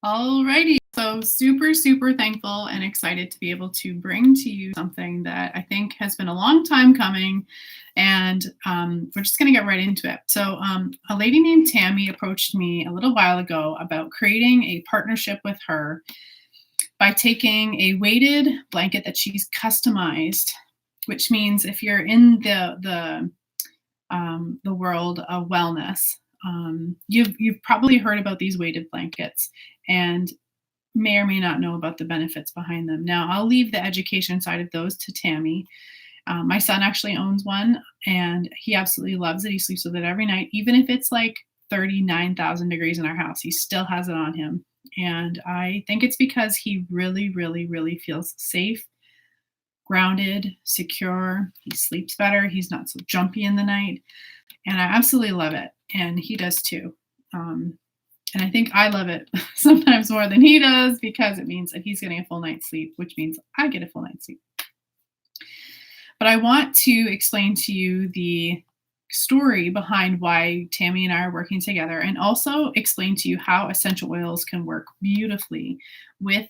Alrighty. So super, super thankful and excited to be able to bring to you something that I think has been a long time coming. And we're just going to get right into it. So a lady named Tammy approached me a little while ago about creating a partnership with her by taking a weighted blanket that she's customized, which means if you're in the world of wellness, you've probably heard about these weighted blankets and may or may not know about the benefits behind them. Now, I'll leave the education side of those to Tammy. My son actually owns one and he absolutely loves it. He sleeps with it every night, even if it's like 39,000 degrees in our house, he still has it on him. And I think it's because he really, really, really feels safe, grounded, secure. He sleeps better. He's not so jumpy in the night. And I absolutely love it. And he does too. And I think I love it sometimes more than he does because it means that he's getting a full night's sleep, which means I get a full night's sleep. But I want to explain to you the story behind why Tammy and I are working together and also explain to you how essential oils can work beautifully with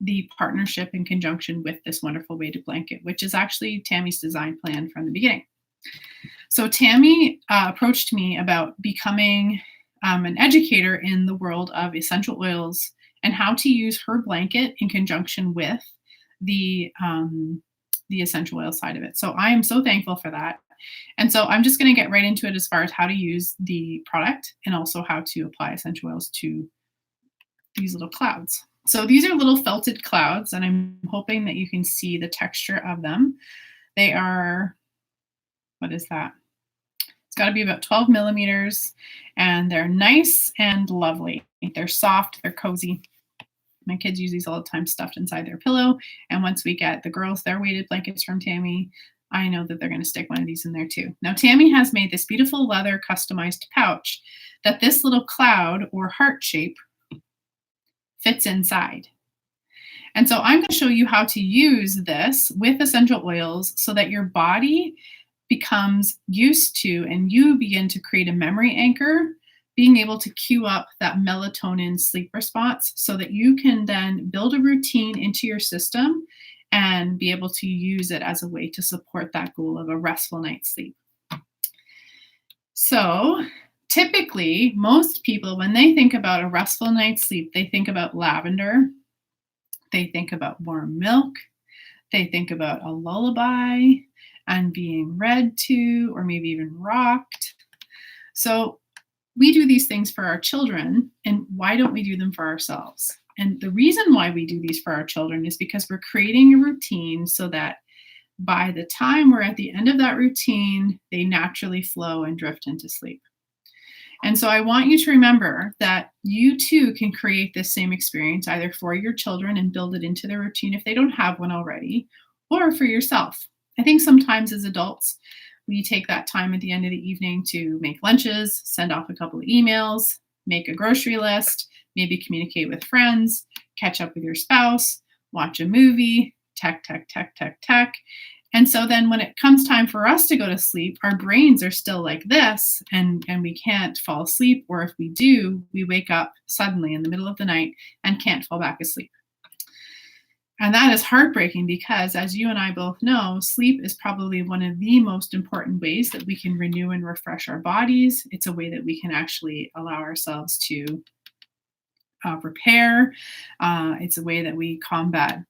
the partnership in conjunction with this wonderful weighted blanket, which is actually Tammy's design plan from the beginning. So Tammy approached me about becoming an educator in the world of essential oils and how to use her blanket in conjunction with the essential oil side of it. So I am so thankful for that. And so I'm just going to get right into it as far as how to use the product and also how to apply essential oils to these little clouds. So these are little felted clouds, and I'm hoping that you can see the texture of them. They are, what is that? It's got to be about 12 millimeters, and they're nice and lovely. They're soft, they're cozy. My kids use these all the time stuffed inside their pillow. And once we get the girls their weighted blankets from Tammy, I know that they're going to stick one of these in there too. Now, Tammy has made this beautiful leather customized pouch that this little cloud or heart shape fits inside. And so I'm going to show you how to use this with essential oils so that your body becomes used to and you begin to create a memory anchor, being able to cue up that melatonin sleep response so that you can then build a routine into your system and be able to use it as a way to support that goal of a restful night's sleep. So typically, most people, when they think about a restful night's sleep, they think about lavender, they think about warm milk, they think about a lullaby and being read to, or maybe even rocked. So we do these things for our children, and why don't we do them for ourselves? And the reason why we do these for our children is because we're creating a routine so that by the time we're at the end of that routine, they naturally flow and drift into sleep. And so I want you to remember that you too can create this same experience either for your children and build it into their routine if they don't have one already, or for yourself. I think sometimes as adults, we take that time at the end of the evening to make lunches, send off a couple of emails, make a grocery list, maybe communicate with friends, catch up with your spouse, watch a movie, tech. And so then when it comes time for us to go to sleep, our brains are still like this and we can't fall asleep. Or if we do, we wake up suddenly in the middle of the night and can't fall back asleep. And that is heartbreaking because, as you and I both know, sleep is probably one of the most important ways that we can renew and refresh our bodies. It's a way that we can actually allow ourselves to repair. It's a way that we combat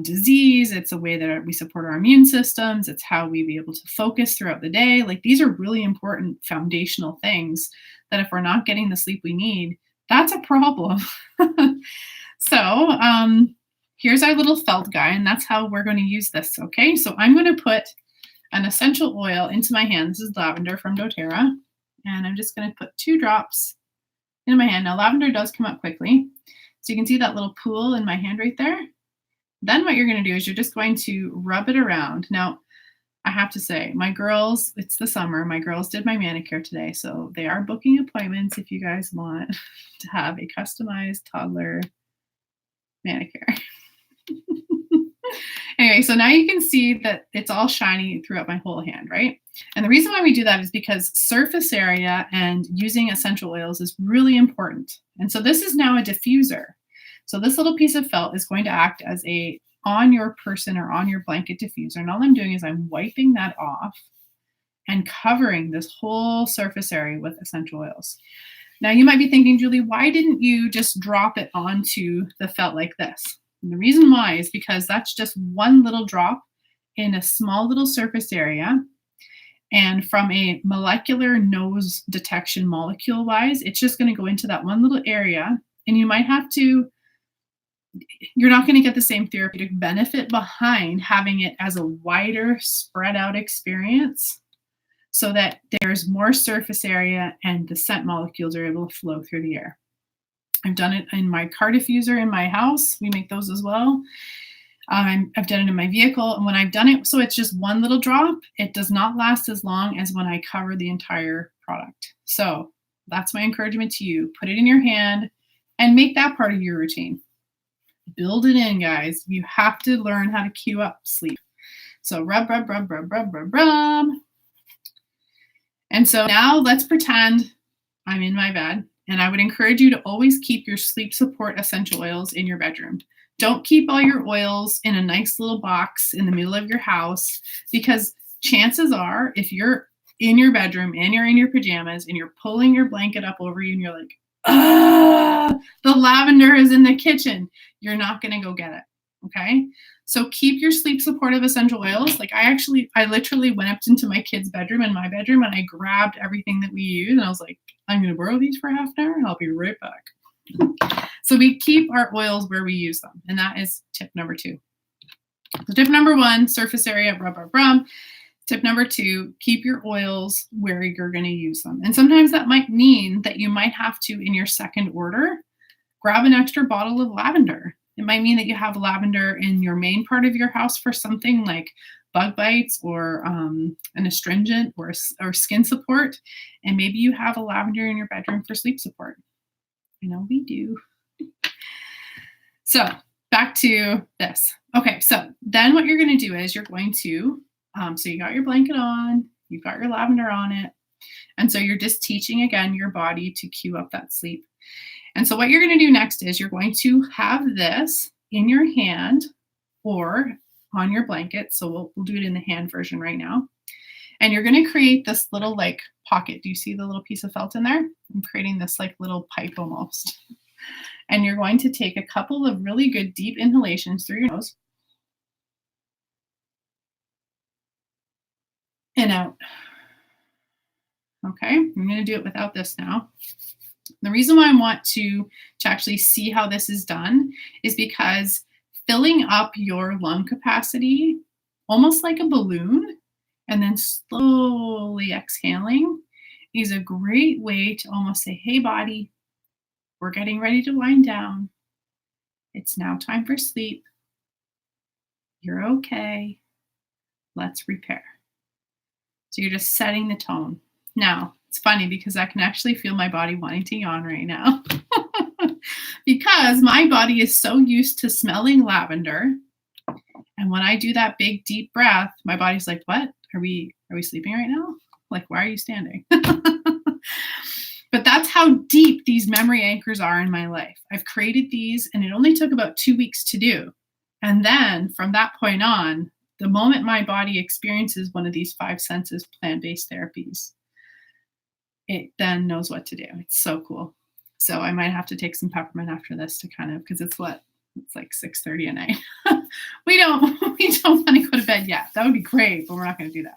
disease. It's a way that we support our immune systems. It's how we be able to focus throughout the day. Like, these are really important foundational things that if we're not getting the sleep we need, that's a problem. So here's our little felt guy, and that's how we're going to use this. Okay, so I'm going to put an essential oil into my hand. This is lavender from Doterra, and I'm just going to put 2 drops in my hand. Now, lavender does come up quickly, so you can see that little pool in my hand right there. Then what you're going to do is you're just going to rub it around. Now, I have to say, my girls, it's the summer, my girls did my manicure today, so they are booking appointments if you guys want to have a customized toddler manicure. Anyway, so now you can see that it's all shiny throughout my whole hand, right? And the reason why we do that is because surface area and using essential oils is really important. And so this is now a diffuser. So this little piece of felt is going to act as a on your person or on your blanket diffuser. And all I'm doing is I'm wiping that off and covering this whole surface area with essential oils. Now you might be thinking, Julie, why didn't you just drop it onto the felt like this? And the reason why is because that's just one little drop in a small little surface area. And from a molecular nose detection molecule wise, it's just going to go into that one little area. And you might have to, you're not going to get the same therapeutic benefit behind having it as a wider spread out experience so that there's more surface area and the scent molecules are able to flow through the air. I've done it in my car diffuser in my house. We make those as well. I've done it in my vehicle. And when I've done it, so it's just one little drop, it does not last as long as when I cover the entire product. So that's my encouragement to you. Put it in your hand and make that part of your routine. Build it in, guys. You have to learn how to cue up sleep. So rub, rub, rub, rub, rub, rub, rub. And so now let's pretend I'm in my bed. And I would encourage you to always keep your sleep support essential oils in your bedroom. Don't keep all your oils in a nice little box in the middle of your house, because chances are if you're in your bedroom and you're in your pajamas and you're pulling your blanket up over you and you're like, the lavender is in the kitchen, you're not going to go get it. Okay. So keep your sleep supportive essential oils. Like I literally went up into my kid's bedroom and my bedroom and I grabbed everything that we use. And I was like, I'm going to borrow these for half an hour and I'll be right back. So we keep our oils where we use them. And that is tip number 2. So tip number 1, surface area, rub, rub, rub. Tip number 2, keep your oils where you're going to use them. And sometimes that might mean that you might have to, in your second order, grab an extra bottle of lavender. It might mean that you have lavender in your main part of your house for something like bug bites or an astringent or skin support. And maybe you have a lavender in your bedroom for sleep support. I know we do. So back to this. Okay, so then what you're going to do is you're going to, so you got your blanket on, you've got your lavender on it. And so you're just teaching, again, your body to cue up that sleep. And so what you're going to do next is you're going to have this in your hand or on your blanket. So we'll do it in the hand version right now. And you're going to create this little like pocket. Do you see the little piece of felt in there? I'm creating this like little pipe almost. And you're going to take a couple of really good deep inhalations through your nose and out. Okay, I'm going to do it without this now. The reason why I want to actually see how this is done is because filling up your lung capacity, almost like a balloon, and then slowly exhaling is a great way to almost say, hey, body, we're getting ready to wind down. It's now time for sleep. You're okay. Let's repair. So you're just setting the tone. Now, it's funny because I can actually feel my body wanting to yawn right now because my body is so used to smelling lavender. And when I do that big, deep breath, my body's like, what? Are we sleeping right now? Like, why are you standing? But that's how deep these memory anchors are in my life. I've created these and it only took about 2 weeks to do. And then from that point on, the moment my body experiences one of these 5 senses plant-based therapies, it then knows what to do. It's so cool. So I might have to take some peppermint after this to kind of, because it's like 6:30 at night. we don't want to go to bed yet. That would be great, but we're not going to do that.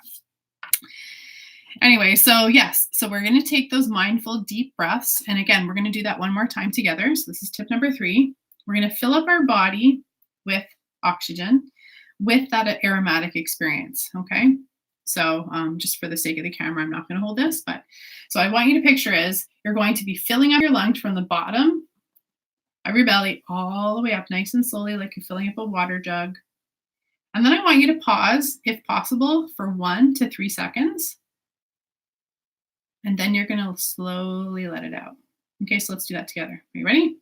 Anyway, so yes, so we're going to take those mindful deep breaths. And again, we're going to do that one more time together. So this is tip number 3. We're going to fill up our body with oxygen with that aromatic experience. Okay. So just for the sake of the camera, I'm not going to hold this, but so I want you to picture is you're going to be filling up your lungs from the bottom of your belly all the way up nice and slowly, like you're filling up a water jug. And then I want you to pause, if possible, for 1 to 3 seconds. And then you're going to slowly let it out. Okay, so let's do that together. Are you ready?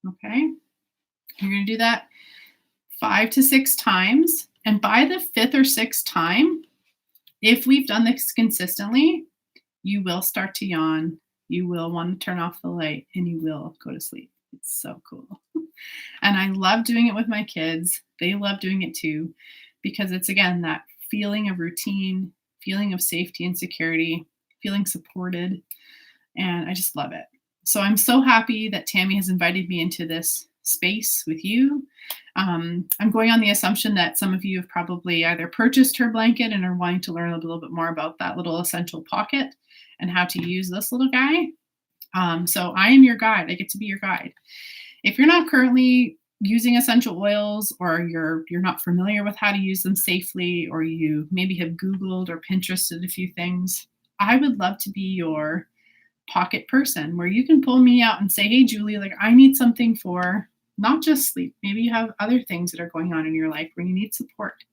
Okay, you're going to do that 5 to 6 times. And by the fifth or sixth time, if we've done this consistently, you will start to yawn. You will want to turn off the light and you will go to sleep. It's so cool. And I love doing it with my kids. They love doing it too, because it's again that feeling of routine, feeling of safety and security, feeling supported. And I just love it. So I'm so happy that Tammy has invited me into this space with you. I'm going on the assumption that some of you have probably either purchased her blanket and are wanting to learn a little bit more about that little essential pocket and how to use this little guy. So I am your guide. I get to be your guide. If you're not currently using essential oils, or you're not familiar with how to use them safely, or you maybe have Googled or Pinterested a few things, I would love to be your pocket person where you can pull me out and say, hey, Julie, like I need something for not just sleep. Maybe you have other things that are going on in your life where you need support.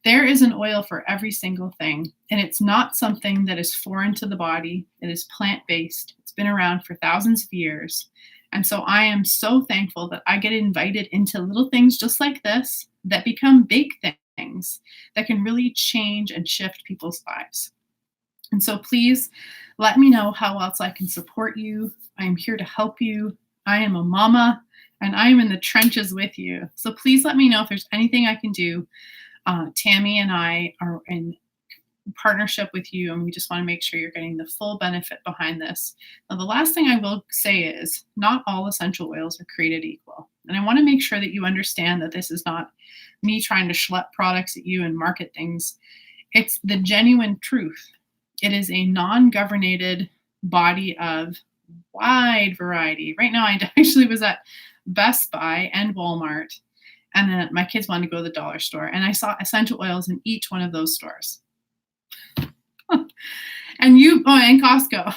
There is an oil for every single thing, and it's not something that is foreign to the body. It is plant-based. It's been around for thousands of years. And so I am so thankful that I get invited into little things just like this that become big things that can really change and shift people's lives. And so please let me know how else I can support you. I am here to help you. I am a mama and I am in the trenches with you. So please let me know if there's anything I can do. Tammy and I are in partnership with you, and we just want to make sure you're getting the full benefit behind this. Now, the last thing I will say is not all essential oils are created equal. And I want to make sure that you understand that this is not me trying to schlep products at you and market things. It's the genuine truth. It is a non-governated body of wide variety. Right now, I actually was at Best Buy and Walmart, and then my kids wanted to go to the dollar store, and I saw essential oils in each one of those stores. And Costco.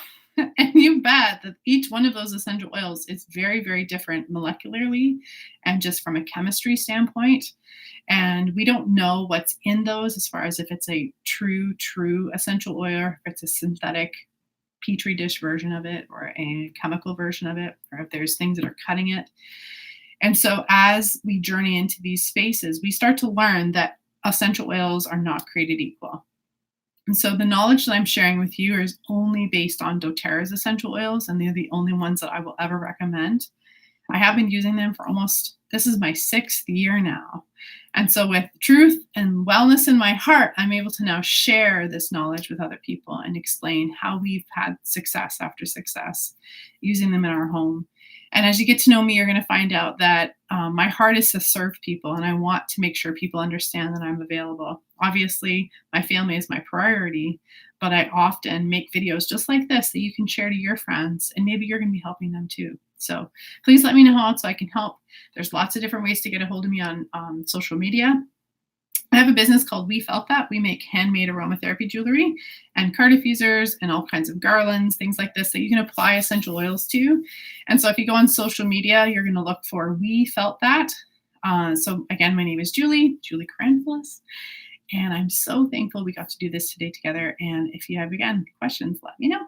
And you bet that each one of those essential oils is very, very different molecularly and just from a chemistry standpoint. And we don't know what's in those as far as if it's a true essential oil, or if it's a synthetic petri dish version of it, or a chemical version of it, or if there's things that are cutting it. And so as we journey into these spaces, we start to learn that essential oils are not created equal. And so the knowledge that I'm sharing with you is only based on Doterra's essential oils, and they're the only ones that I will ever recommend. I have been using them for this is my 6th year now. And so with truth and wellness in my heart, I'm able to now share this knowledge with other people and explain how we've had success after success using them in our home. And as you get to know me, you're going to find out that my heart is to serve people, and I want to make sure people understand that I'm available. Obviously, my family is my priority, but I often make videos just like this that you can share to your friends, and maybe you're going to be helping them too. So please let me know how else I can help. There's lots of different ways to get a hold of me on social media. I have a business called We Felt That. We make handmade aromatherapy jewelry and car diffusers and all kinds of garlands, things like this that you can apply essential oils to. And so if you go on social media, you're going to look for We Felt That. So again, my name is Julie Caranfilis, and I'm so thankful we got to do this today together. And if you have, again, questions, let me know.